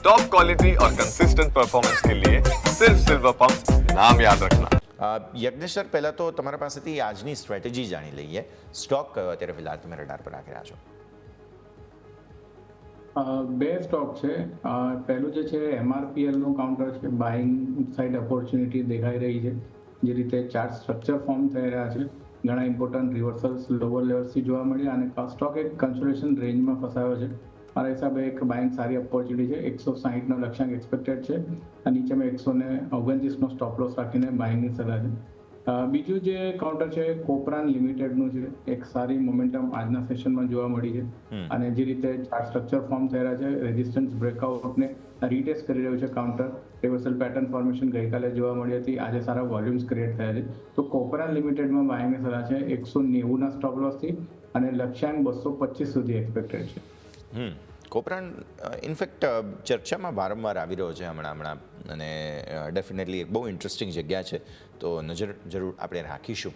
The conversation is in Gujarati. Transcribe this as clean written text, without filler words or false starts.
टॉप क्वालिटी और कंसिस्टेंट परफॉर्मेंस के लिए सिर्फ सिल्वर पंप नाम याद रखना। યજ્ઞેશ સર, પહેલાં તો તમારા પાસેથી આજની સ્ટ્રેટેજી જાણી લઈએ. સ્ટોક કયો અત્યારે ફિલહાલ તમે રડાર પર રાખી રહ્યા છો? બે સ્ટોક છે. પહેલું જે છે MRPL નું કાઉન્ટર છે, બાઇંગ સાઇડ ઓપોર્ચ્યુનિટી દેખાઈ રહી છે. જે રીતે ચાર્ટ સ્ટ્રક્ચર ફોર્મ થઈ રહ્યા છે, ઘણા ઇમ્પોર્ટન્ટ રિવર્સલ્સ લોઅર લેવલ્સથી જોવા મળ્યા અને સ્ટોક એક કન્સોલિડેશન રેન્જમાં ફસાયો છે. મારા હિસાબે એક બાઇંગ સારી ઓપોર્ચ્યુનિટી છે. 160નો લક્ષ્યાંક એક્સપેક્ટેડ છે અને નીચેમાં 129નો સ્ટોપ લોસ રાખીને બાઇંગની સલાહ છે. બીજું જે કાઉન્ટર છે કોપરાન લિમિટેડનું છે. એક સારી મોમેન્ટમ આજના સેશનમાં જોવા મળી છે અને જે રીતે ચાર્ટ સ્ટ્રક્ચર ફોર્મ થઈ રહ્યા છે, રેઝિસ્ટન્સ બ્રેકઆઉટને રીટેસ્ટ કરી રહ્યું છે કાઉન્ટર. રિવર્સલ પેટર્ન ફોર્મેશન ગઈકાલે જોવા મળી હતી, આજે સારા વોલ્યુમ્સ ક્રિએટ થયા છે. તો કોપરાન લિમિટેડમાં બાઇંગની સલાહ છે 190ના સ્ટોપ લોસથી અને લક્ષ્યાંક 225 સુધી એક્સપેક્ટેડ છે. કોપરાન ઇનફેક્ટ ચર્ચામાં વારંવાર આવી રહ્યો છે હમણાં અને ડેફિનેટલી એક બહુ ઇન્ટરેસ્ટિંગ જગ્યા છે, તો નજર જરૂર આપણે રાખીશું.